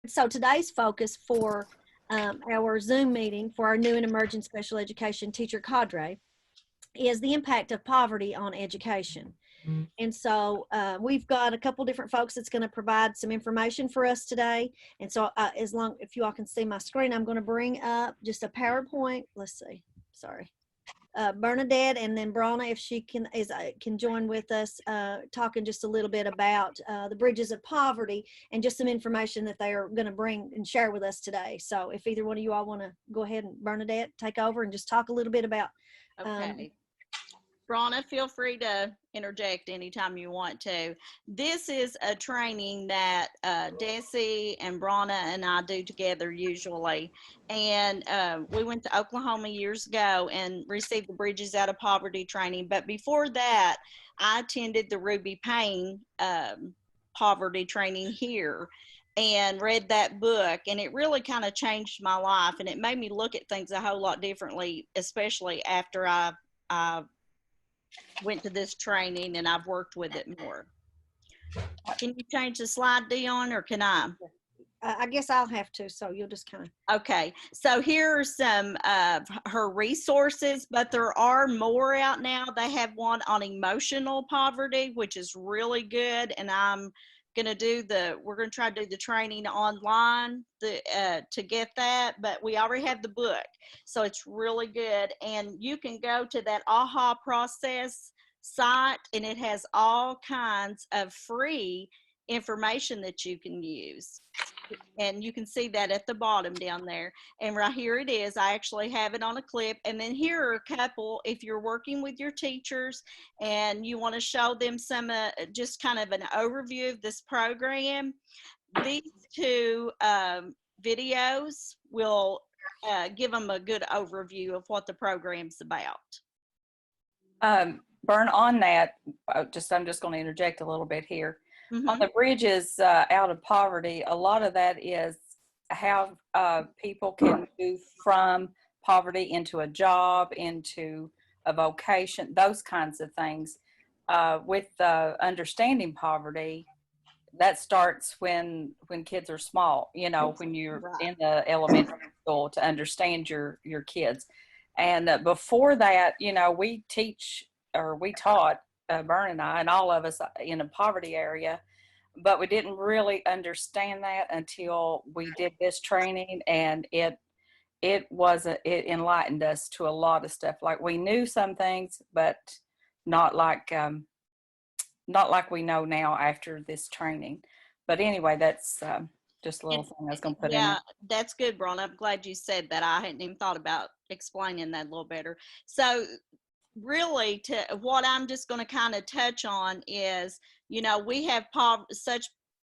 So today's focus for our Zoom meeting for our new and emerging special education teacher cadre is the impact of poverty on education. And so we've got a couple different folks that's going to provide some information for us today. And so if you all can see my screen, I'm going to bring up just a PowerPoint. Let's see. Sorry. Bernadette and then Brana, if she can join with us, talking just a little bit about the bridges of poverty and just some information that they are going to bring and share with us today. So if either one of you all want to go ahead and Bernadette take over and just talk a little bit about. Okay. Brana, feel free to interject anytime you want to. This is a training that Desi and Brana and I do together usually. And we went to Oklahoma years ago and received the Bridges Out of Poverty training. But before that, I attended the Ruby Payne poverty training here and read that book, and it really kind of changed my life, and it made me look at things a whole lot differently, especially after I went to this training and I've worked with it more. Can you change the slide, Dion, or can I? I guess I'll have to, so you'll just kind of. Okay, so here are some of her resources, but there are more out now. They have one on emotional poverty, which is really good, and we're gonna try to do the training online to get that, but we already have the book, so it's really good. And you can go to that AHA Process site, and it has all kinds of free information that you can use. And you can see that at the bottom down there. And right here it is. I actually have it on a clip. And then here are a couple, if you're working with your teachers and you want to show them some, just kind of an overview of this program, these two videos will give them a good overview of what the program's about. Burn on that, I'm just going to interject a little bit here. Mm-hmm. On the Bridges Out of Poverty, a lot of that is how people can move from poverty into a job, into a vocation, those kinds of things. With understanding poverty, that starts when kids are small, you know, when you're in the elementary school, to understand your kids. And before that, you know, we taught Bern and I and all of us in a poverty area, but we didn't really understand that until we did this training, and it enlightened us to a lot of stuff. Like, we knew some things, but not like we know now after this training. But anyway, that's just a little thing I was going to put in. Yeah, that's good, Bron. I'm glad you said that. I hadn't even thought about explaining that a little better. So really, what I'm just going to kind of touch on is, you know, we have such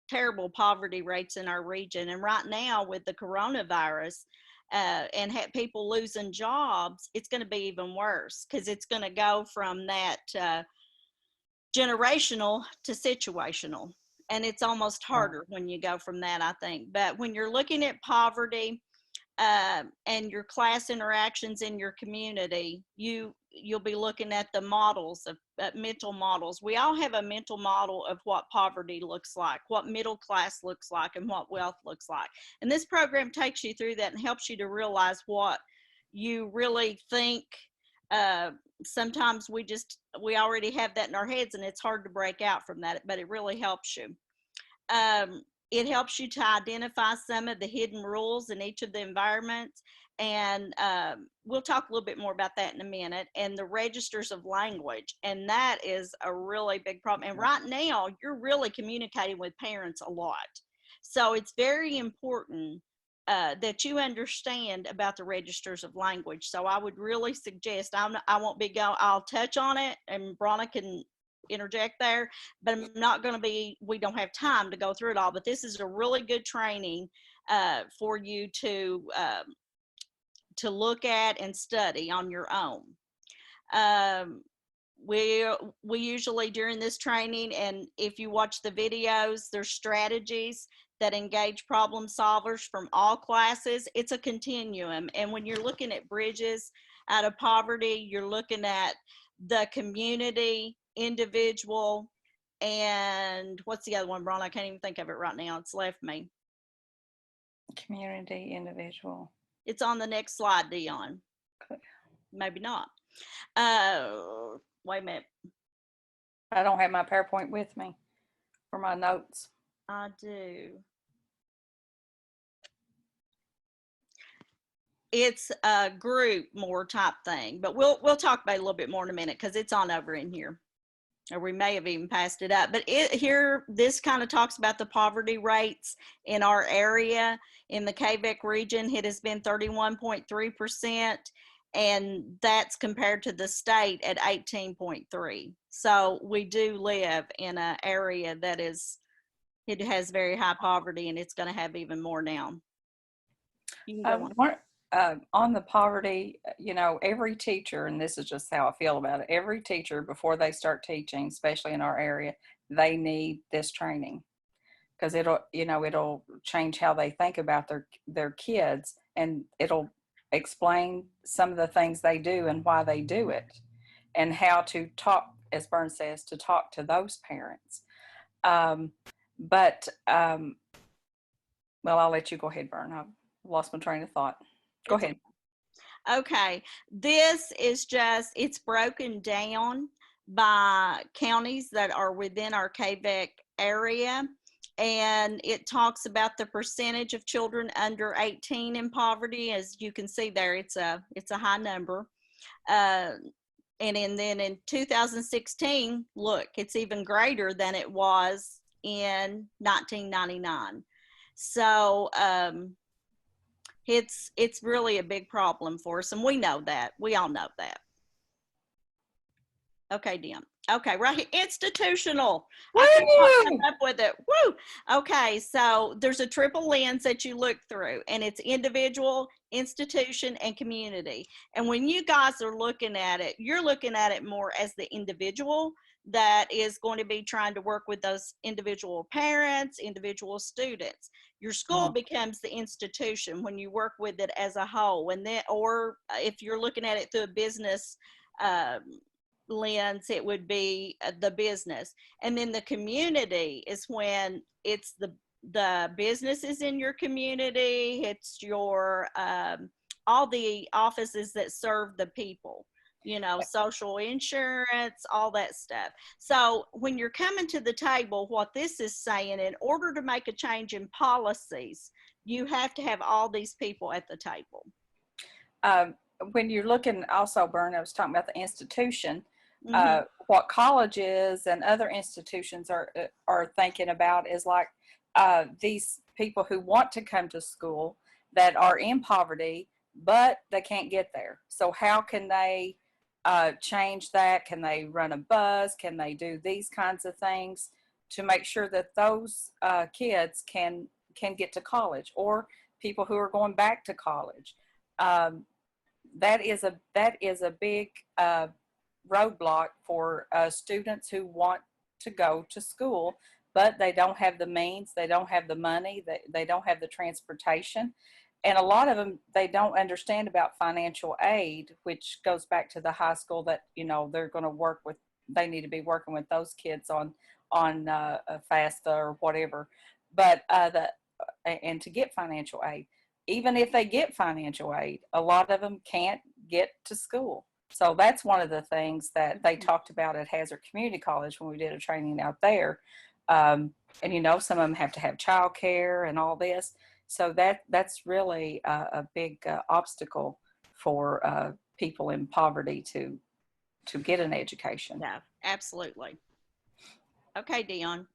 terrible poverty rates in our region, and right now with the coronavirus and people losing jobs, it's going to be even worse, because it's going to go from that generational to situational, and it's almost harder when you go from that, I think. But when you're looking at poverty and your class interactions in your community, you'll be looking at the models of mental models. We all have a mental model of what poverty looks like, what middle class looks like, and what wealth looks like. And this program takes you through that and helps you to realize what you really think. Sometimes we already have that in our heads, and it's hard to break out from that, but it really helps you. It helps you to identify some of the hidden rules in each of the environments. And we'll talk a little bit more about that in a minute. And the registers of language. And that is a really big problem. And right now, you're really communicating with parents a lot. So it's very important that you understand about the registers of language. So I would really suggest, I'll touch on it, and Brana can interject there, but we don't have time to go through it all. But this is a really good training for you to look at and study on your own. We usually, during this training, and if you watch the videos, there's strategies that engage problem solvers from all classes. It's a continuum. And when you're looking at Bridges Out of Poverty, you're looking at the community, individual, and what's the other one, Ron? I can't even think of it right now. It's left me. Community, individual. It's on the next slide, Dion. Okay. Maybe not. Wait a minute. I don't have my PowerPoint with me for my notes. I do. It's a group more type thing, but we'll talk about it a little bit more in a minute because it's on over in here. Or we may have even passed it up. But here, this kind of talks about the poverty rates in our area. In the Quebec region, it has been 31.3%, and that's compared to the state at 18.3. So we do live in an area that it has very high poverty, and it's going to have even more now. You can go on. On the poverty, every teacher, and this is just how I feel about it, every teacher before they start teaching, especially in our area, they need this training because it'll change how they think about their kids, and it'll explain some of the things they do and why they do it, and how to talk, as Bern says, to talk to those parents. Well, I'll let you go ahead, Bern. I've lost my train of thought. Go ahead. Okay, this is it's broken down by counties that are within our Quebec area, and it talks about the percentage of children under 18 in poverty. As you can see there, it's a high number. And then in 2016, look, it's even greater than it was in 1999. So it's really a big problem for us, and we know that. We all know that. Okay, Dim. Okay, right here, institutional. Woo! I came up with it. Woo! Okay, so there's a triple lens that you look through, and it's individual, institution, and community. And when you guys are looking at it, you're looking at it more as the individual that is going to be trying to work with those individual parents, individual students. Your school becomes the institution when you work with it as a whole. And then, or if you're looking at it through a business lens, it would be the business. And then the community is when it's the businesses in your community, it's your all the offices that serve the people, social insurance, all that stuff. So when you're coming to the table, what this is saying, in order to make a change in policies, you have to have all these people at the table. When you're looking also, Bern, I was talking about the institution. What colleges and other institutions are thinking about is like these people who want to come to school that are in poverty, but they can't get there. So how can they change that? Can they run a bus? Can they do these kinds of things to make sure that those kids can get to college, or people who are going back to college? That is a big roadblock for students who want to go to school, but they don't have the means, they don't have the money, they don't have the transportation. And a lot of them, they don't understand about financial aid, which goes back to the high school that, they're going to work with, they need to be working with those kids on FAFSA or whatever. But and to get financial aid, even if they get financial aid, a lot of them can't get to school. So that's one of the things that they talked about at Hazard Community College when we did a training out there. And, some of them have to have childcare and all this. So that's really a big obstacle for people in poverty to get an education. Yeah, absolutely. Okay, Dion.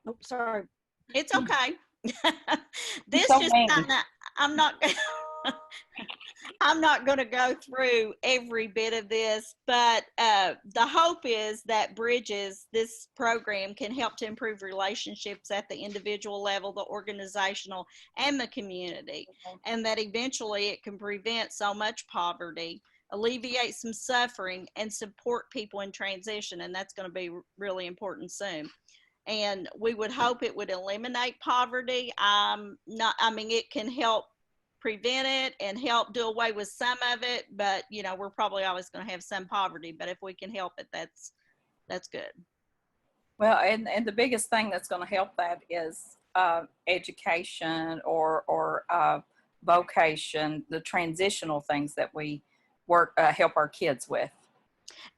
Oh, sorry. It's okay. This so just kind of, I'm not going to go through every bit of this, but the hope is that this program can help to improve relationships at the individual level, the organizational, and the community, and that eventually it can prevent so much poverty, alleviate some suffering, and support people in transition, and that's going to be really important soon. And we would hope it would eliminate poverty. It can help prevent it and help do away with some of it, but we're probably always going to have some poverty, but if we can help it, that's good. Well, and the biggest thing that's going to help that is education or vocation, the transitional things that we help our kids with.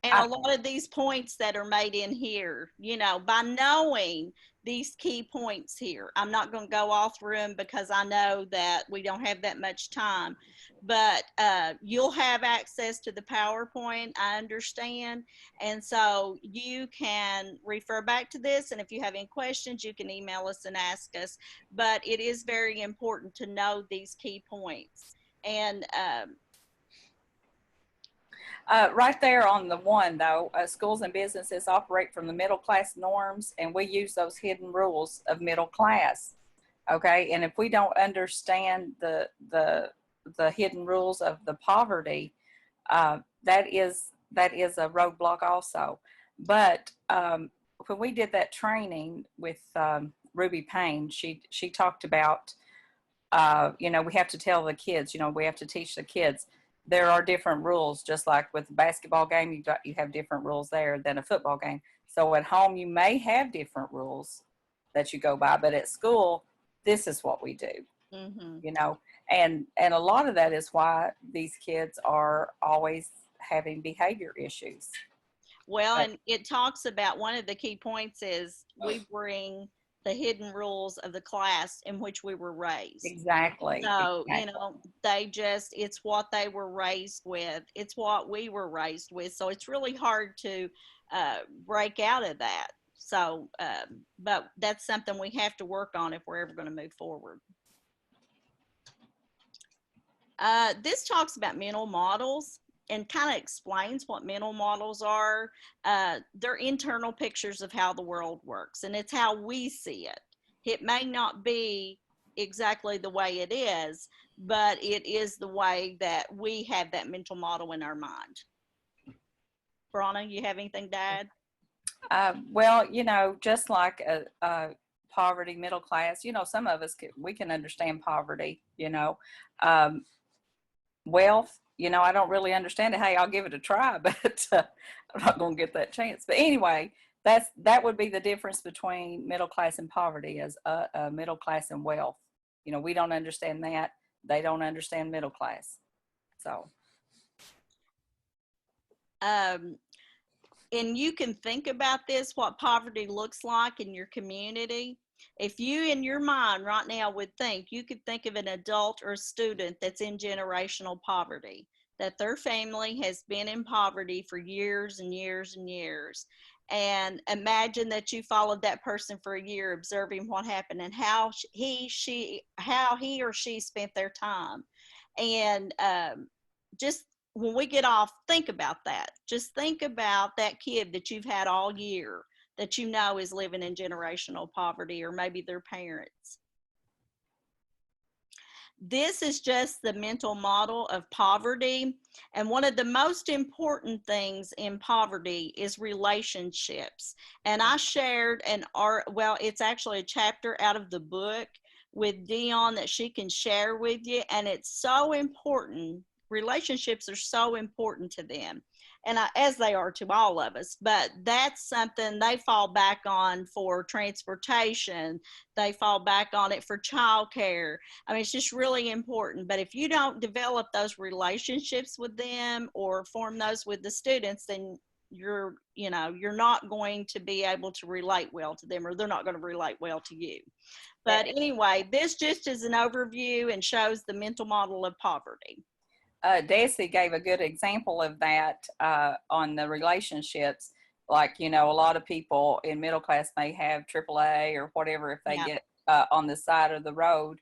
And a lot of these points that are made in here, you know, by knowing these key points here, I'm not going to go all through them because I know that we don't have that much time, but you'll have access to the PowerPoint, I understand. And so you can refer back to this. And if you have any questions, you can email us and ask us. But it is very important to know these key points. And right there on the one, though, schools and businesses operate from the middle class norms, and we use those hidden rules of middle class. Okay, and if we don't understand the hidden rules of the poverty, that is a roadblock also. But when we did that training with Ruby Payne, she talked about you know, we have to tell the kids, you know, we have to teach the kids there are different rules, just like with the basketball game, you have different rules there than a football game. So at home, you may have different rules that you go by, but at school, this is what we do, you know, and a lot of that is why these kids are always having behavior issues. Well, and it talks about one of the key points is we bring the hidden rules of the class in which we were raised. Exactly. So, you know, it's what they were raised with. It's what we were raised with. So it's really hard to break out of that. So, but that's something we have to work on if we're ever going to move forward. This talks about mental models and kind of explains what mental models are. They're internal pictures of how the world works, and it's how we see it. It may not be exactly the way it is, but it is the way that we have that mental model in our mind. Brana, you have anything to add? Well, you know, just like poverty, middle class, you know, some of us we can understand poverty, you know. Wealth, you know, I don't really understand it. Hey, I'll give it a try, but I'm not going to get that chance. But anyway, that would be the difference between middle class and poverty, as middle class and wealth. You know, we don't understand that. They don't understand middle class. So. And you can think about this, what poverty looks like in your community. If you in your mind right now would think, you could think of an adult or a student that's in generational poverty, that their family has been in poverty for years and years and years. And imagine that you followed that person for a year, observing what happened and how he or she spent their time. And just when we get off, think about that. Just think about that kid that you've had all year that you know is living in generational poverty, or maybe their parents. This is just the mental model of poverty. And one of the most important things in poverty is relationships. And I shared it's actually a chapter out of the book with Dion that she can share with you. And it's so important. Relationships are so important to them, and as they are to all of us, but that's something they fall back on for transportation. They fall back on it for childcare. I mean, it's just really important. But if you don't develop those relationships with them or form those with the students, then you're not going to be able to relate well to them, or they're not going to relate well to you. But anyway, this just is an overview and shows the mental model of poverty. Desi gave a good example of that on the relationships. Like, you know, a lot of people in middle class may have AAA or whatever if they get on the side of the road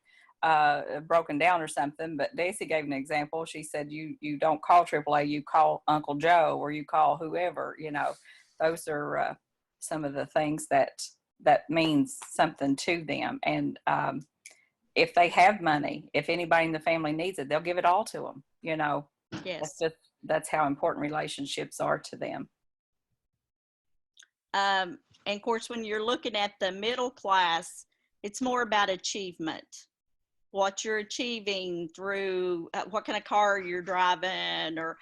broken down or something. But Desi gave an example. She said, you don't call AAA, you call Uncle Joe, or you call whoever. You know, those are some of the things that means something to them. And if they have money, if anybody in the family needs it, they'll give it all to them. You know, yes, that's how important relationships are to them. And of course, when you're looking at the middle class, it's more about achievement, what you're achieving through what kind of car you're driving, or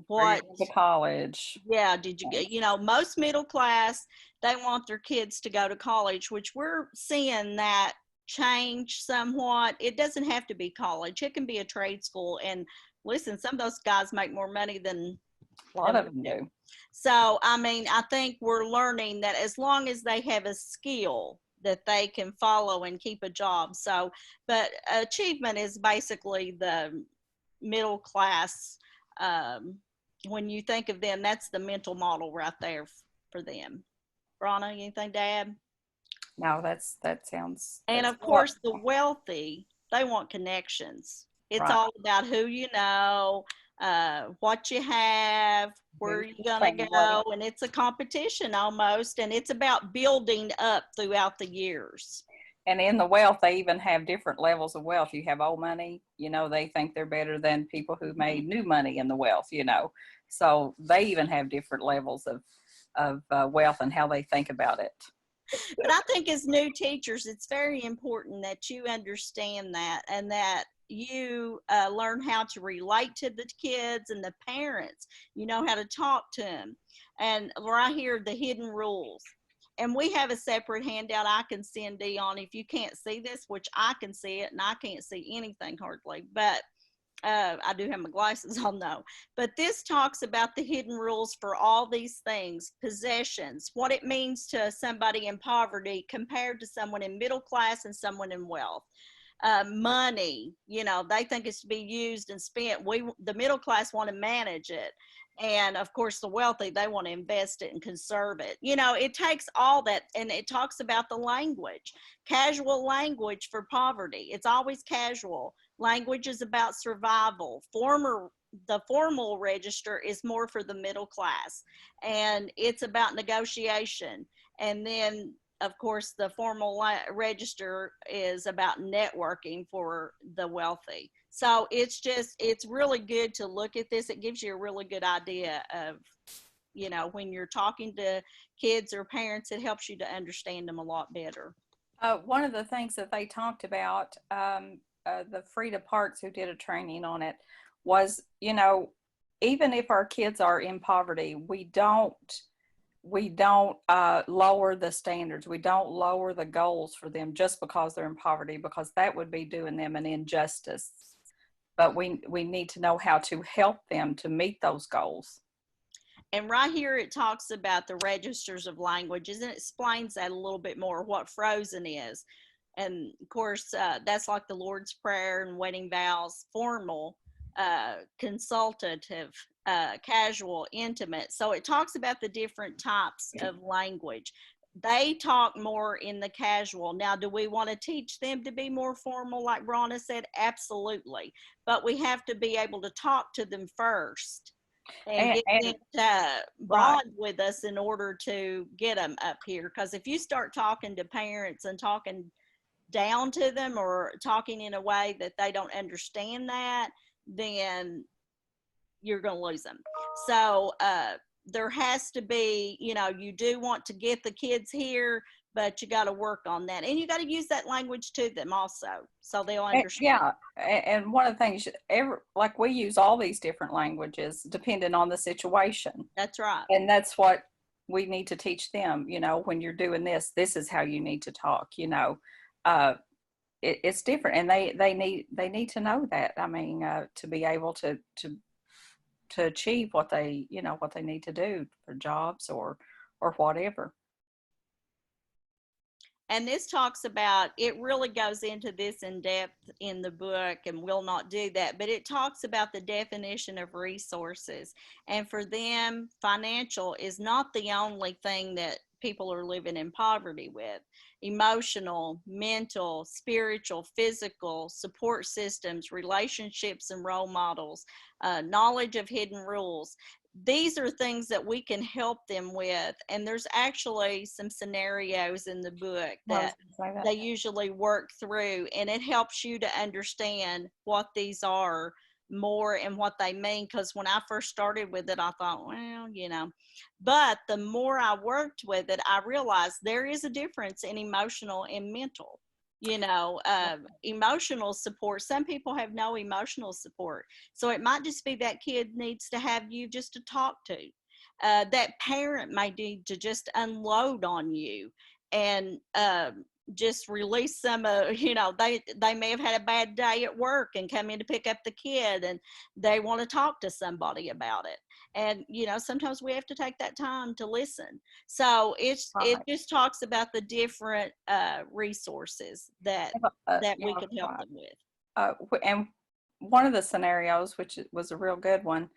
what, to college. yeah, did you get, most middle class, they want their kids to go to college, which we're seeing that change somewhat. It doesn't have to be college, it can be a trade school. And listen, some of those guys make more money than A lot of them do. So, I mean, I think we're learning that as long as they have a skill that they can follow and keep a job. So, but achievement is basically the middle class. Um, when you think of them, that's the mental model right there for them. Rana, anything to add? No, that sounds. And That's of course, the wealthy, they want connections. It's right. all about who you know, what you have, where Who's you're your going to family? go. And it's a competition almost. And it's about building up throughout the years. And in the wealth, they even have different levels of wealth. You have old money, they think they're better than people who made new money in the wealth. So they even have different levels of wealth and how they think about it. But I think as new teachers, it's very important that you understand that and that you learn how to relate to the kids and the parents. You know how to talk to them. And right here, the hidden rules. And we have a separate handout I can send Dion if you can't see this, which I can see it and I can't see anything hardly. But I do have my glasses on though. But this talks about the hidden rules for all these things, possessions, what it means to somebody in poverty compared to someone in middle class and someone in wealth. Money, they think it's to be used and spent. The middle class want to manage it. And of course, the wealthy, they want to invest it and conserve it. It takes all that, and it talks about the language, casual language for poverty. It's always casual. Language is about survival. The formal register is more for the middle class, and it's about negotiation. And then, of course, the formal register is about networking for the wealthy. So it's really good to look at this. It gives you a really good idea of, when you're talking to kids or parents, it helps you to understand them a lot better. One of the things that they talked about, the Frida Parks, who did a training on it, was, even if our kids are in poverty, we don't lower the standards. We don't lower the goals for them just because they're in poverty, because that would be doing them an injustice. But we need to know how to help them to meet those goals. And right here, it talks about the registers of languages and it explains that a little bit more, what frozen is. And of course, that's like the Lord's Prayer and wedding vows, formal, consultative, casual, intimate. So it talks about the different types of language. They talk more in the casual. Now, do we want to teach them to be more formal, like Bronna said? Absolutely. But we have to be able to talk to them first and get them to bond with us in order to get them up here. Because if you start talking to parents and talking down to them or talking in a way that they don't understand that, then you're going to lose them. So there has to be, you do want to get the kids here, but you got to work on that. And you got to use that language to them also, so they'll understand. Yeah. And one of the things, like we use all these different languages depending on the situation. That's right. And that's what we need to teach them, when you're doing this is how you need to talk, it's different. And they need to know that. I mean, to be able to achieve what they need to do for jobs or whatever. And this talks about, it really goes into this in depth in the book, and we'll not do that, but it talks about the definition of resources. And for them, financial is not the only thing that people are living in poverty with. Emotional, mental, spiritual, physical, support systems, relationships and role models, knowledge of hidden rules. These are things that we can help them with. And there's actually some scenarios in the book that they usually work through, and it helps you to understand what these are more and what they mean. Because when I first started with it, I thought, well, but the more I worked with it, I realized there is a difference in emotional and mental. emotional support. Some people have no emotional support. So it might just be that kid needs to have you just to talk to. That parent may need to just unload on you and just release some they may have had a bad day at work and come in to pick up the kid, and they want to talk to somebody about it. And sometimes we have to take that time to listen. So it Right. just talks about the different resources that Yeah, we could help right. them with. And one of the scenarios, which was a real good one,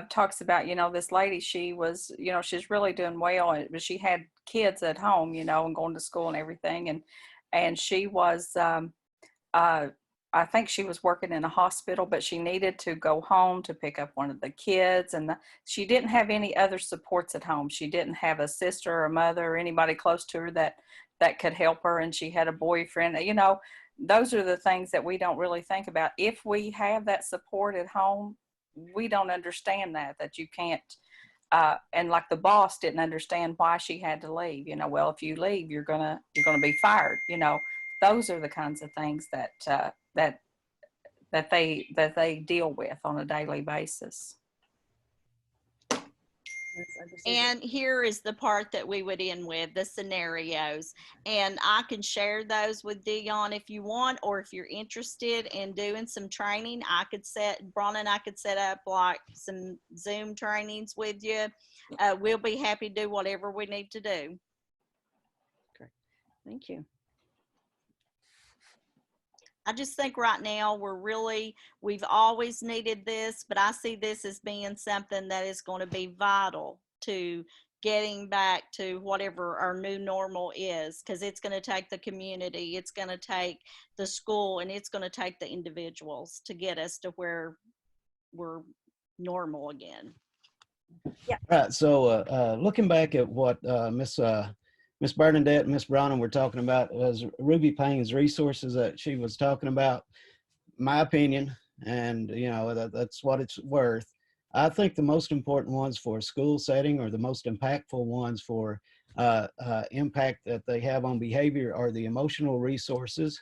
talks about, this lady, she was, she's really doing well, but she had kids at home, and going to school and everything. And she was, I think she was working in a hospital, but she needed to go home to pick up one of the kids. And she didn't have any other supports at home. She didn't have a sister or a mother or anybody close to her that could help her. And she had a boyfriend, those are the things that we don't really think about. If we have that support at home, we don't understand that you can't, and like the boss didn't understand why she had to leave. Well, if you leave, you're gonna be fired. Those are the kinds of things that they deal with on a daily basis. And here is the part that we would end with, the scenarios. And I can share those with Dion if you want, or if you're interested in doing some training, Bron and I could set up like some Zoom trainings with you. We'll be happy to do whatever we need to do. Great. Thank you. I just think right now we've always needed this, but I see this as being something that is going to be vital to getting back to whatever our new normal is, because it's going to take the community, it's going to take the school, and it's going to take the individuals to get us to where we're normal again. Yeah. Right. So looking back at what Miss Bernadette and Miss Brown were talking about, was Ruby Payne's resources that she was talking about. My opinion, and that's what it's worth. I think the most important ones for a school setting, or the most impactful ones for impact that they have on behavior, are the emotional resources.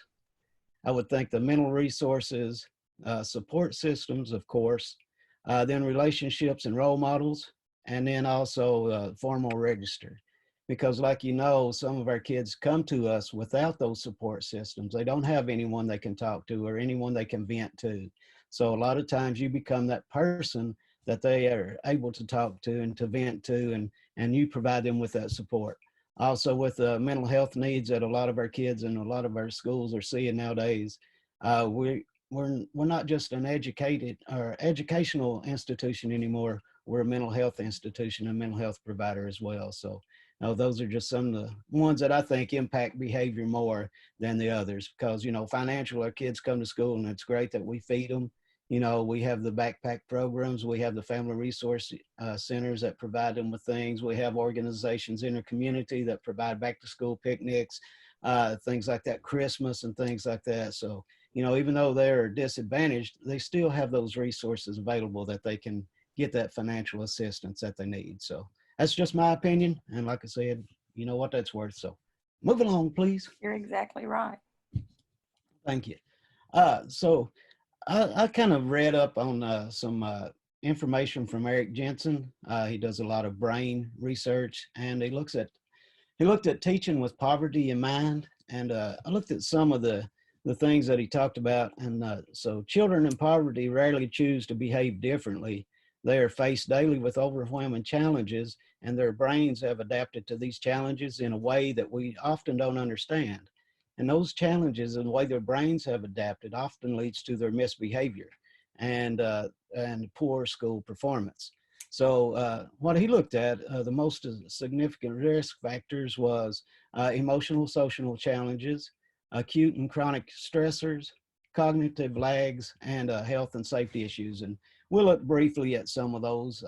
I would think the mental resources, support systems, of course, then relationships and role models, and then also formal register. Because like some of our kids come to us without those support systems. They don't have anyone they can talk to or anyone they can vent to. So a lot of times you become that person that they are able to talk to and to vent to, and you provide them with that support. Also with the mental health needs that a lot of our kids and a lot of our schools are seeing nowadays, we're not just an educated or educational institution anymore. We're a mental health institution and mental health provider as well. So those are just some of the ones that I think impact behavior more than the others, because, financial, our kids come to school and it's great that we feed them. We have the backpack programs. We have the family resource centers that provide them with things. We have organizations in our community that provide back to school picnics, things like that, Christmas and things like that. So, even though they're disadvantaged, they still have those resources available that they can get that financial assistance that they need. So that's just my opinion. And like I said, you know what that's worth. So move along, please. You're exactly right. Thank you. So I kind of read up on some information from Eric Jensen. He does a lot of brain research, and he looked at teaching with poverty in mind. And I looked at some of the things that he talked about. And so children in poverty rarely choose to behave differently. They are faced daily with overwhelming challenges, and their brains have adapted to these challenges in a way that we often don't understand. And those challenges and the way their brains have adapted often leads to their misbehavior and poor school performance. So what he looked at, the most significant risk factors was emotional, social challenges, acute and chronic stressors, cognitive lags, and health and safety issues. And we'll look briefly at some of those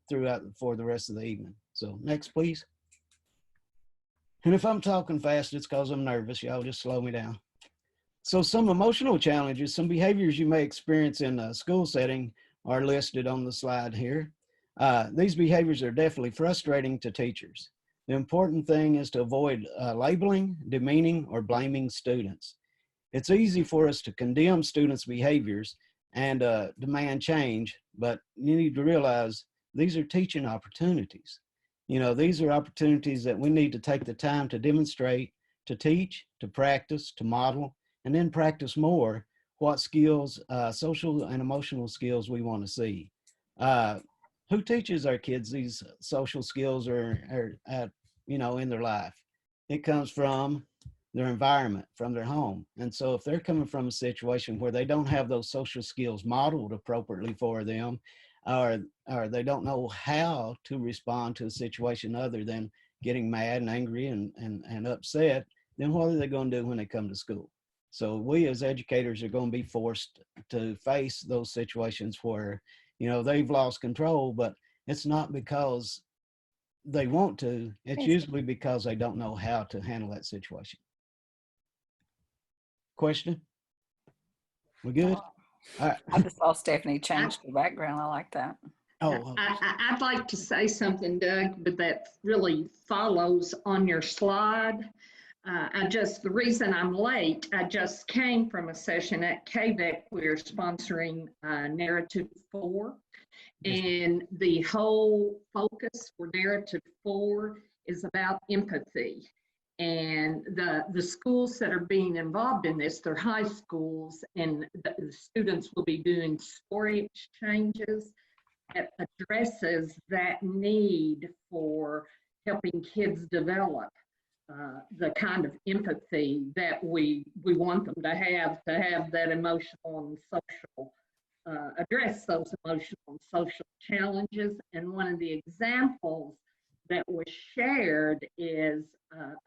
throughout for the rest of the evening. So next, please. And if I'm talking fast, it's because I'm nervous. Y'all just slow me down. So some emotional challenges, some behaviors you may experience in a school setting are listed on the slide here. These behaviors are definitely frustrating to teachers. The important thing is to avoid labeling, demeaning, or blaming students. It's easy for us to condemn students' behaviors and demand change, but you need to realize these are teaching opportunities. You know, these are opportunities that we need to take the time to demonstrate, to teach, to practice, to model, and then practice more what skills, social and emotional skills we want to see. Uh, who teaches our kids these social skills you know, in their life? It comes from their environment, from their home. And so if they're coming from a situation where they don't have those social skills modeled appropriately for them, or they don't know how to respond to a situation other than getting mad and angry and upset, then what are they going to do when they come to school? So we as educators are going to be forced to face those situations where, you know, they've lost control, but it's not because they want to, it's usually because they don't know how to handle that situation. Question? We good? All right. I just saw Stephanie change the background. I like that. Oh, I'd like to say something, Doug, but that really follows on your slide. The reason I'm late, I just came from a session at KVEC. We're sponsoring Narrative 4. And the whole focus for Narrative 4 is about empathy. And the schools that are being involved in this, they're high schools, and the students will be doing story exchanges that addresses that need for helping kids develop the kind of empathy that we want them to have that emotional and social, address those emotional and social challenges. And one of the examples that was shared is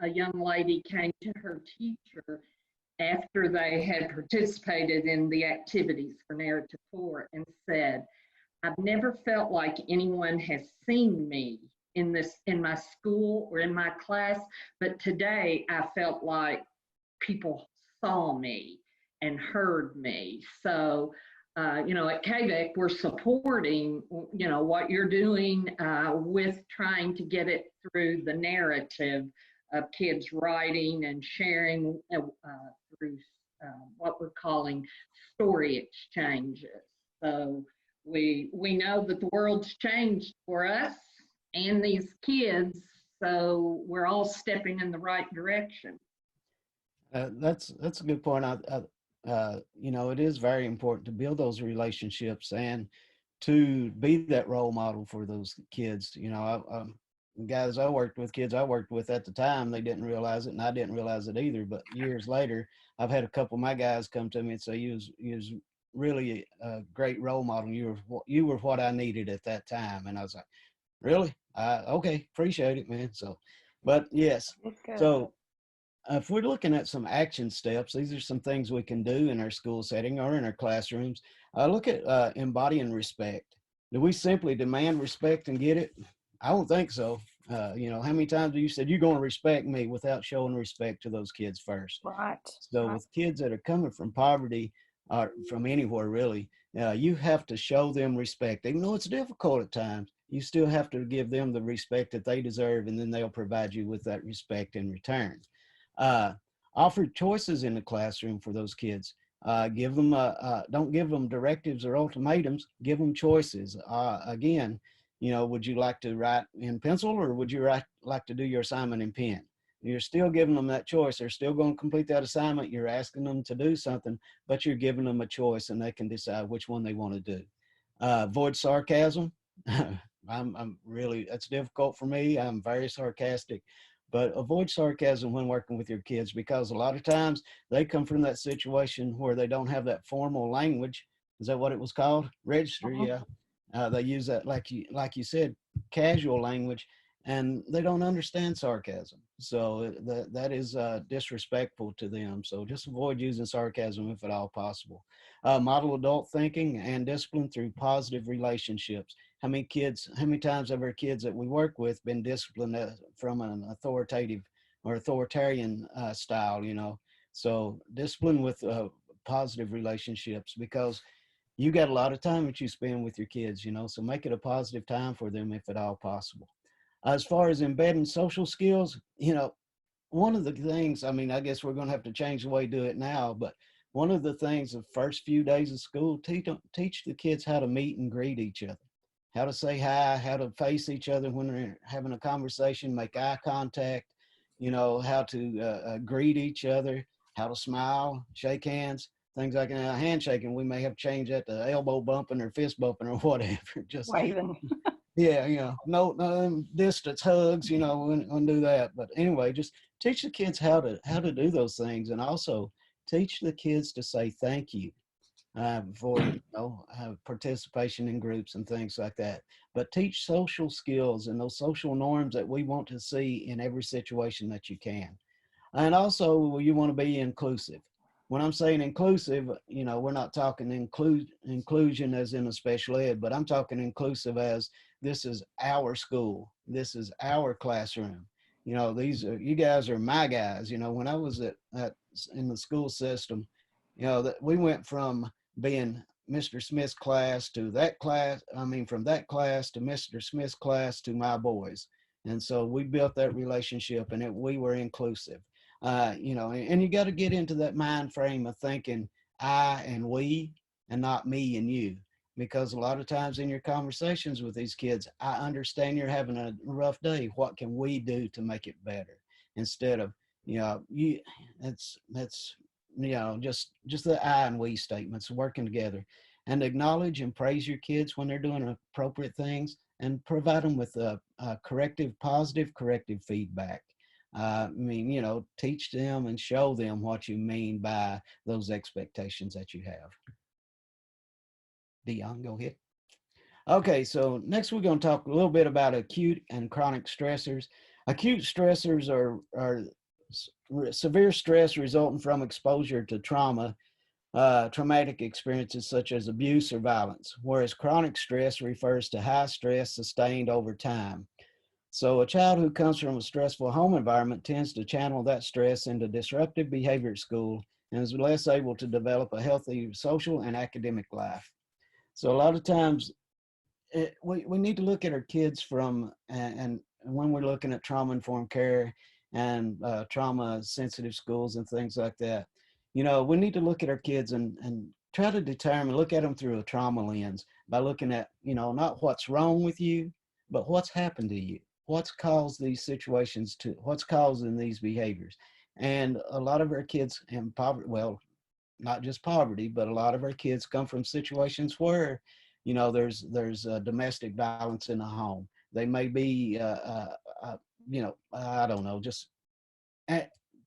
a young lady came to her teacher after they had participated in the activities for Narrative 4 and said, "I've never felt like anyone has seen me in my school or in my class, but today I felt like people saw me and heard me." So, you know, at KVEC, we're supporting, you know, what you're doing with trying to get it through the narrative of kids writing and sharing through what we're calling story exchanges. So we know that the world's changed for us and these kids, so we're all stepping in the right direction. that's a good point. You know, it is very important to build those relationships and to be that role model for those kids. You know, guys I worked with, kids I worked with at the time, they didn't realize it, and I didn't realize it either. But years later, I've had a couple of my guys come to me and say, you was really a great role model. You were what I needed at that time." And I was like, "Really? Okay, appreciate it, man." So, but yes, so if we're looking at some action steps, these are some things we can do in our school setting or in our classrooms. Look at embodying respect. Do we simply demand respect and get it? I don't think so. You know, how many times have you said you're going to respect me without showing respect to those kids first? Right. So with kids that are coming from poverty or from anywhere really, you have to show them respect. Even though it's difficult at times, you still have to give them the respect that they deserve, and then they'll provide you with that respect in return. Offer choices in the classroom for those kids. Give them don't give them directives or ultimatums. Give them choices. Again, you know, would you like to write in pencil, or would you like to do your assignment in pen? You're still giving them that choice. They're still going to complete that assignment. You're asking them to do something, but you're giving them a choice, and they can decide which one they want to do. Avoid sarcasm. I'm really, that's difficult for me. I'm very sarcastic. But avoid sarcasm when working with your kids, because a lot of times they come from that situation where they don't have that formal language. Is that what it was called? Register, yeah. They use that, like you said, casual language, and they don't understand sarcasm. So that is disrespectful to them. So just avoid using sarcasm if at all possible. Model adult thinking and discipline through positive relationships. How many times have our kids that we work with been disciplined from an authoritative or authoritarian style, you know? So discipline with positive relationships, because you got a lot of time that you spend with your kids, you know, so make it a positive time for them if at all possible. As far as embedding social skills, one of the things, I mean, I guess we're going to have to change the way we do it now, but one of the things the first few days of school, teach the kids how to meet and greet each other, how to say hi, how to face each other when they're having a conversation, make eye contact, how to greet each other, how to smile, shake hands, things like that. Handshaking, we may have to change that to elbow bumping or fist bumping or whatever. Just Waving. yeah, no distance hugs, when do that. But anyway, just teach the kids how to do those things, and also teach the kids to say thank you for participation in groups and things like that. But teach social skills and those social norms that we want to see in every situation that you can. And also, you want to be inclusive. When I'm saying inclusive, we're not talking inclusion as in a special ed, but I'm talking inclusive as this is our school. This is our classroom. You guys are my guys. When I was in the school system, that we went from being Mr. Smith's class to that class. I mean, from that class to Mr. Smith's class to my boys. And so we built that relationship, and we were inclusive. And you got to get into that mind frame of thinking I and we, and not me and you, because a lot of times in your conversations with these kids, I understand you're having a rough day. What can we do to make it better? Instead of, that's just the I and we statements, working together, and acknowledge and praise your kids when they're doing appropriate things, and provide them with positive corrective feedback. Teach them and show them what you mean by those expectations that you have. Dion, go ahead. Okay, so next we're going to talk a little bit about acute and chronic stressors. Acute stressors are severe stress resulting from exposure to traumatic experiences such as abuse or violence, whereas chronic stress refers to high stress sustained over time. So a child who comes from a stressful home environment tends to channel that stress into disruptive behavior at school and is less able to develop a healthy social and academic life. So a lot of times we need to look at our kids and when we're looking at trauma-informed care and trauma-sensitive schools and things like that, we need to look at our kids and try to look at them through a trauma lens by looking at, not what's wrong with you, but what's happened to you. What's caused these situations what's causing these behaviors. And a lot of our kids in poverty, well, not just poverty, but a lot of our kids come from situations where, there's domestic violence in the home. They may be, I don't know, just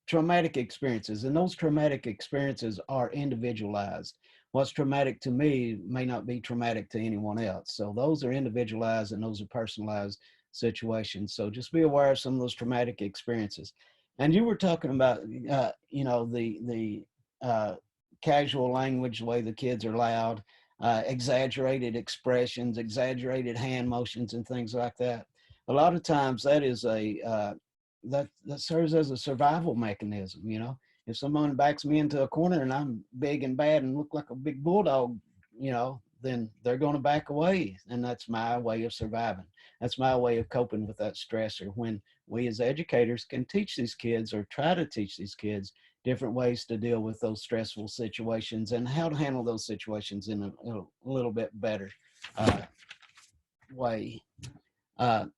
traumatic experiences. And those traumatic experiences are individualized. What's traumatic to me may not be traumatic to anyone else. So those are individualized and those are personalized situations. So just be aware of some of those traumatic experiences. And you were talking about, the casual language, the way the kids are loud, exaggerated expressions, exaggerated hand motions, and things like that. A lot of times that is that serves as a survival mechanism. If someone backs me into a corner and I'm big and bad and look like a big bulldog, then they're going to back away. And that's my way of surviving. That's my way of coping with that stressor. When we as educators can teach these kids or try to teach these kids different ways to deal with those stressful situations and how to handle those situations in a little bit better way. And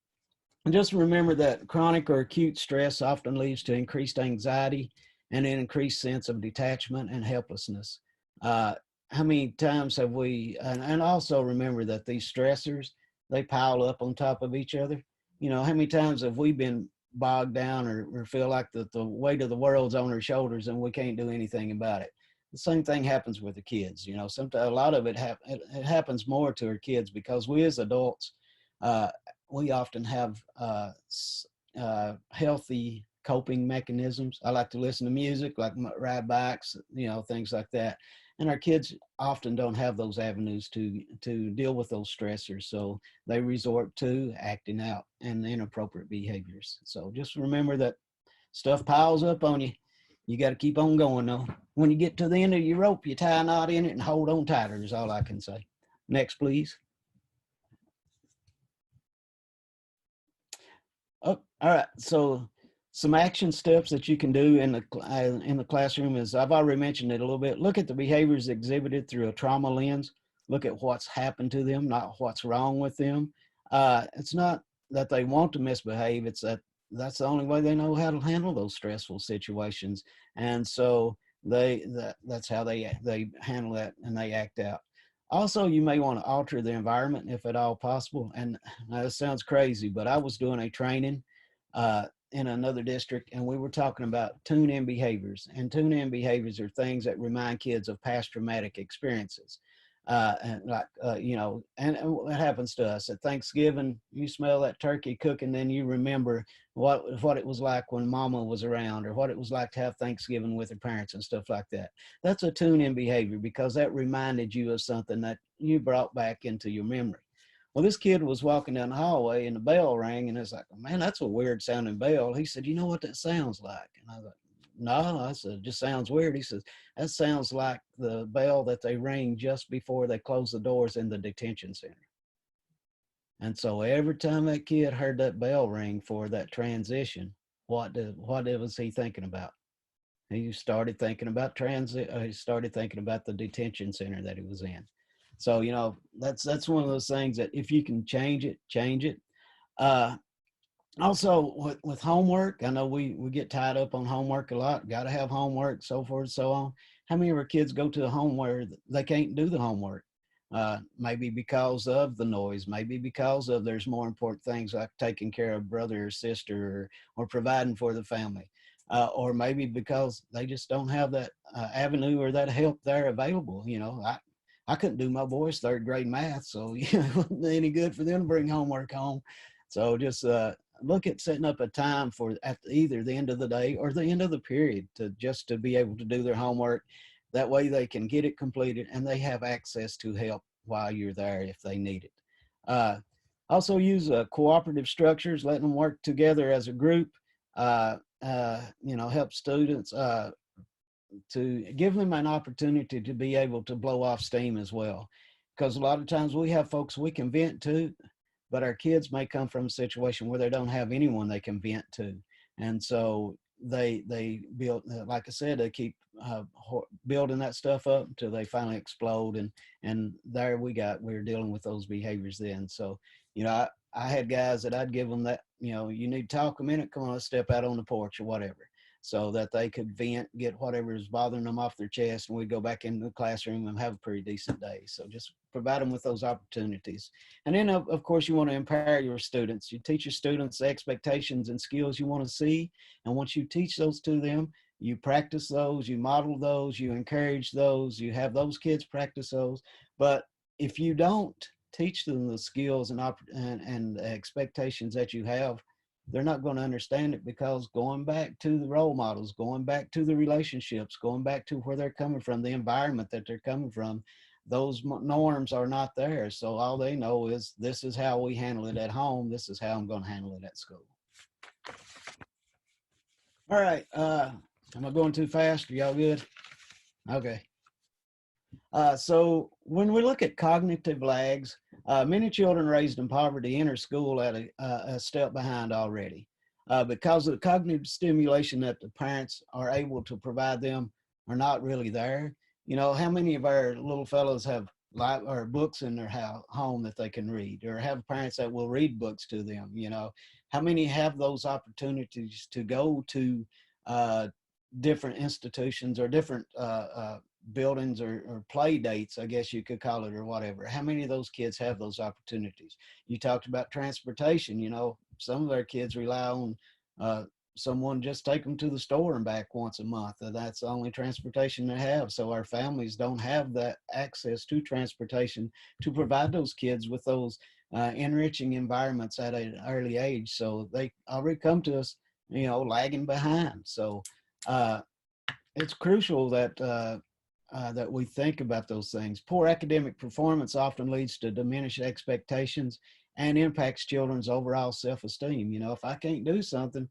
just remember that chronic or acute stress often leads to increased anxiety and an increased sense of detachment and helplessness. How many times have we, and also remember that these stressors, they pile up on top of each other. How many times have we been bogged down or feel like the weight of the world's on our shoulders and we can't do anything about it? The same thing happens with the kids. Sometimes a lot of it happens more to our kids because we as adults, we often have healthy coping mechanisms. I like to listen to music, like ride bikes, things like that. And our kids often don't have those avenues to deal with those stressors. So they resort to acting out and inappropriate behaviors. So just remember that stuff piles up on you. You got to keep on going though. When you get to the end of your rope, you tie a knot in it and hold on tighter is all I can say. Next, please. All right. So some action steps that you can do in the classroom is, I've already mentioned it a little bit. Look at the behaviors exhibited through a trauma lens. Look at what's happened to them, not what's wrong with them. It's not that they want to misbehave. It's that that's the only way they know how to handle those stressful situations. And so that's how they handle that and they act out. Also, you may want to alter the environment if at all possible. And this sounds crazy, but I was doing a training in another district, and we were talking about tune-in behaviors. And tune-in behaviors are things that remind kids of past traumatic experiences. And like, you know, and what happens to us at Thanksgiving, you smell that turkey cooking, then you remember what it was like when mama was around, or what it was like to have Thanksgiving with her parents and stuff like that. That's a tune-in behavior because that reminded you of something that you brought back into your memory. Well, this kid was walking down the hallway and the bell rang, and it's like, man, that's a weird sounding bell. He said, you know what that sounds like? And I thought, no, I said, it just sounds weird. He says, that sounds like the bell that they ring just before they close the doors in the detention center. And so every time that kid heard that bell ring for that transition, what was he thinking about? He started thinking about he started thinking about the detention center that he was in. So, you know, that's one of those things that if you can change it, change it. Also with homework, I know we get tied up on homework a lot, got to have homework, so forth and so on. How many of our kids go to a home where they can't do the homework? Maybe because of the noise, maybe because of there's more important things like taking care of brother or sister, or providing for the family. Or maybe because they just don't have that avenue or that help there available. You know, I couldn't do my boys' third grade math, so you know, it wasn't any good for them to bring homework home. So just look at setting up a time for at either the end of the day or the end of the period to be able to do their homework. That way they can get it completed and they have access to help while you're there if they need it. Also use cooperative structures, letting them work together as a group. You know, help students to give them an opportunity to be able to blow off steam as well. Because a lot of times we have folks we can vent to, but our kids may come from a situation where they don't have anyone they can vent to. And so they build, like I said, they keep building that stuff up until they finally explode. And there we're dealing with those behaviors then. So, you know, I had guys that I'd give them that, you know, you need to talk a minute, come on, let's step out on the porch or whatever, so that they could vent, get whatever is bothering them off their chest, and we'd go back into the classroom and have a pretty decent day. So just provide them with those opportunities. And then, of course, you want to empower your students. You teach your students the expectations and skills you want to see. And once you teach those to them, you practice those, you model those, you encourage those, you have those kids practice those. But if you don't teach them the skills and expectations that you have, they're not going to understand it, because going back to the role models, going back to the relationships, going back to where they're coming from, the environment that they're coming from, those norms are not there. So all they know is, this is how we handle it at home. This is how I'm going to handle it at school. All right. Am I going too fast? Are y'all good? Okay. So when we look at cognitive lags, many children raised in poverty enter school at a step behind already, because of the cognitive stimulation that the parents are able to provide them are not really there. You know, how many of our little fellows have or books in their home that they can read, or have parents that will read books to them? You know, how many have those opportunities to go to different institutions or different buildings or play dates, I guess you could call it, or whatever? How many of those kids have those opportunities? You talked about transportation. You know, some of our kids rely on someone just take them to the store and back once a month. That's the only transportation they have. So our families don't have that access to transportation to provide those kids with those enriching environments at an early age. So they already come to us, you know, lagging behind. So it's crucial that that we think about those things. Poor academic performance often leads to diminished expectations and impacts children's overall self-esteem. You know, if I can't do something,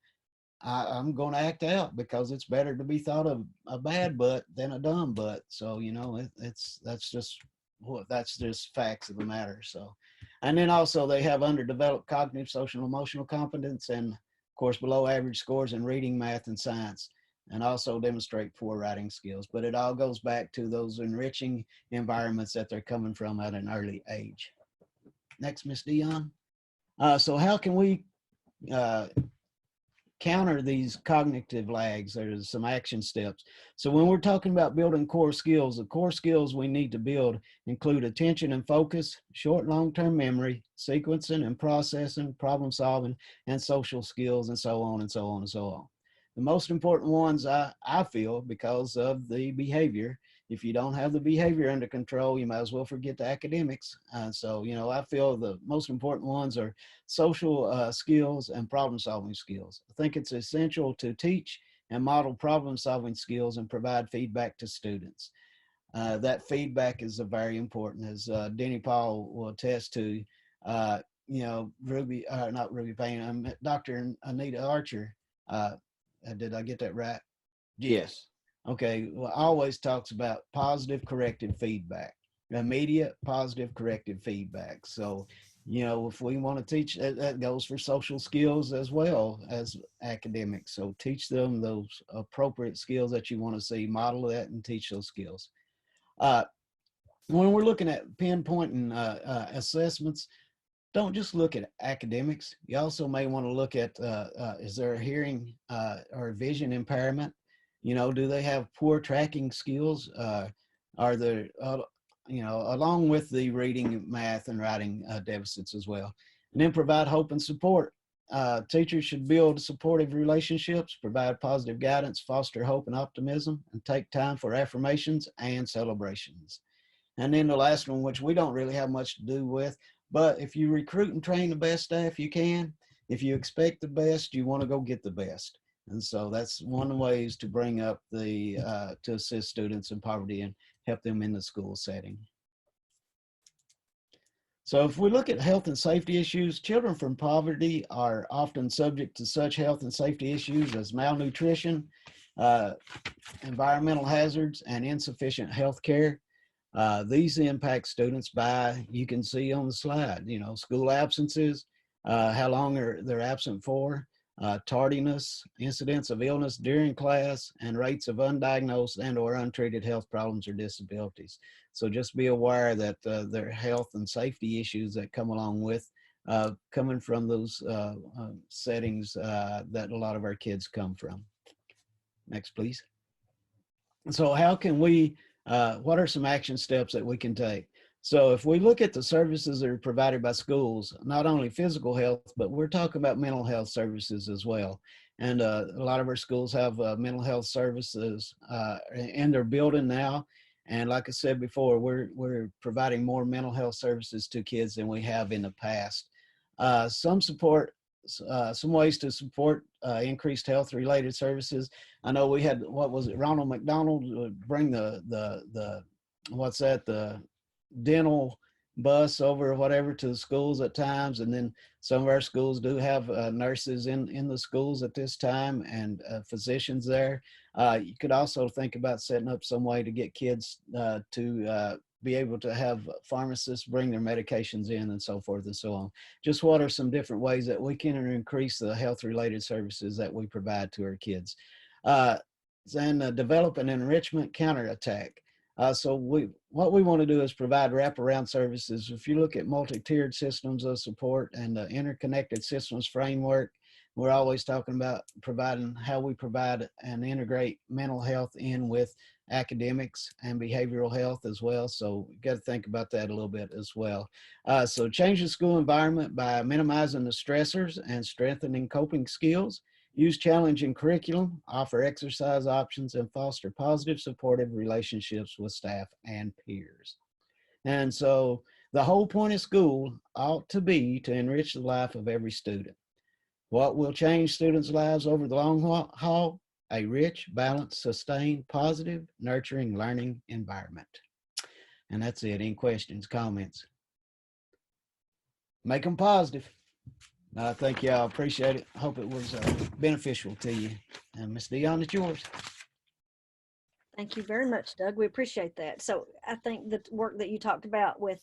I'm going to act out, because it's better to be thought of a bad butt than a dumb butt. So, you know, that's just facts of the matter. So, and then also they have underdeveloped cognitive, social, emotional competence and course, below average scores in reading, math, and science, and also demonstrate poor writing skills. But it all goes back to those enriching environments that they're coming from at an early age. Next, Ms. Dion. So how can we counter these cognitive lags? There's some action steps. So when we're talking about building core skills, the core skills we need to build include attention and focus, short and long-term memory, sequencing and processing, problem solving, and social skills, and so on and so on and so on. The most important ones, I feel, because of the behavior. If you don't have the behavior under control, you might as well forget the academics. So, you know, I feel the most important ones are social skills and problem-solving skills. I think it's essential to teach and model problem-solving skills and provide feedback to students. That feedback is very important, as Denny Paul will attest to. You know, not Ruby Payne, Dr. Anita Archer. Did I get that right? Yes. Okay. Well, always talks about positive corrective feedback, immediate positive corrective feedback. So, you know, if we want to teach, that goes for social skills as well as academics. So teach them those appropriate skills that you want to see, model that, and teach those skills. When we're looking at pinpointing assessments, don't just look at academics. You also may want to look at, is there a hearing or vision impairment? You know, do they have poor tracking skills? Are there, you know, along with the reading, math, and writing deficits as well? And then provide hope and support. Teachers should build supportive relationships, provide positive guidance, foster hope and optimism, and take time for affirmations and celebrations. And then the last one, which we don't really have much to do with, but if you recruit and train the best staff you can, if you expect the best, you want to go get the best. And so that's one of the ways to bring up the, to assist students in poverty and help them in the school setting. So if we look at health and safety issues, children from poverty are often subject to such health and safety issues as malnutrition, environmental hazards, and insufficient health care. These impact students by, you can see on the slide, you know, school absences, how long they're absent for, tardiness, incidents of illness during class, and rates of undiagnosed and or untreated health problems or disabilities. So just be aware that there are health and safety issues that come along with coming from those settings that a lot of our kids come from. Next, please. So how can we, what are some action steps that we can take? So if we look at the services that are provided by schools, not only physical health, but we're talking about mental health services as well. And a lot of our schools have mental health services in their building now. And like I said before, we're providing more mental health services to kids than we have in the past. Some ways to support increased health related services. I know we had, what was it, Ronald McDonald would bring the what's that, the dental bus over or whatever to the schools at times. And then some of our schools do have nurses in the schools at this time, and physicians there. You could also think about setting up some way to get kids to be able to have pharmacists bring their medications in and so forth and so on. Just what are some different ways that we can increase the health related services that we provide to our kids? And develop an enrichment counterattack. So what we want to do is provide wraparound services. If you look at multi-tiered systems of support and the interconnected systems framework, we're always talking about providing how we provide and integrate mental health in with academics and behavioral health as well. So you got to think about that a little bit as well. So change the school environment by minimizing the stressors and strengthening coping skills. Use challenging curriculum, offer exercise options, and foster positive, supportive relationships with staff and peers. And so the whole point of school ought to be to enrich the life of every student. What will change students' lives over the long haul? A rich, balanced, sustained, positive, nurturing learning environment. And that's it. Any questions, comments? Make them positive. Thank you. I appreciate it. I hope it was beneficial to you. And Ms. Dion, it's yours. Thank you very much, Doug. We appreciate that. So I think the work that you talked about with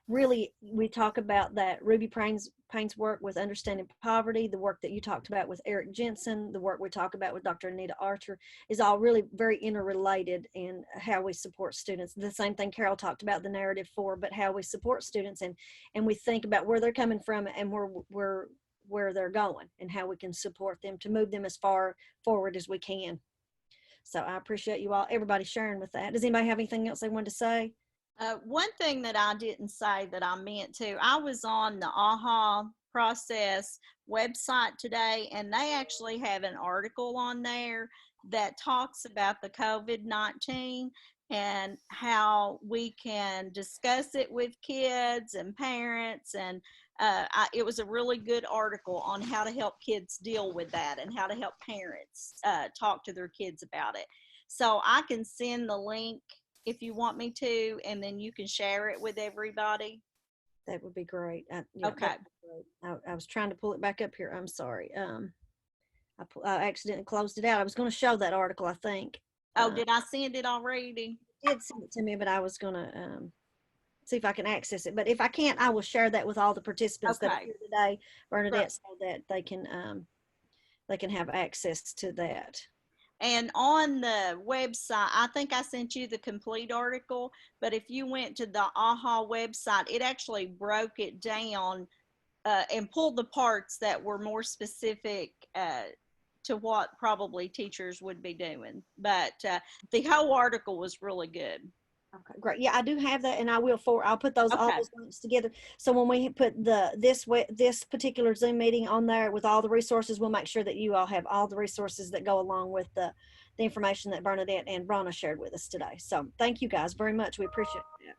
really, we talk about that Ruby Payne's work with understanding poverty, the work that you talked about with Eric Jensen, the work we talk about with Dr. Anita Archer is all really very interrelated in how we support students. The same thing Carol talked about the narrative for, but how we support students and we think about where they're coming from and where they're going and how we can support them to move them as far forward as we can. So I appreciate you all, everybody sharing with that. Does anybody have anything else they wanted to say? One thing that I didn't say that I meant to, I was on the AHA Process website today, and they actually have an article on there that talks about the COVID-19 and how we can discuss it with kids and parents. And it was a really good article on how to help kids deal with that and how to help parents talk to their kids about it. So I can send the link if you want me to, and then you can share it with everybody. That would be great. Yeah, Okay. I was trying to pull it back up here. I'm sorry. I accidentally closed it out. I was going to show that article, I think. Oh, did I send it already? You did send it to me, but I was going to see if I can access it. But if I can't, I will share that with all the participants that are here today, Bernadette, right, so that they can have access to that. And on the website, I think I sent you the complete article, but if you went to the AHA website, it actually broke it down and pulled the parts that were more specific to what probably teachers would be doing. But the whole article was really good. Okay, great. Yeah, I do have that, and I'll put those all those links together. So when we put this particular Zoom meeting on there with all the resources, we'll make sure that you all have all the resources that go along with the information that Bernadette and Bronna shared with us today. So thank you guys very much. We appreciate it.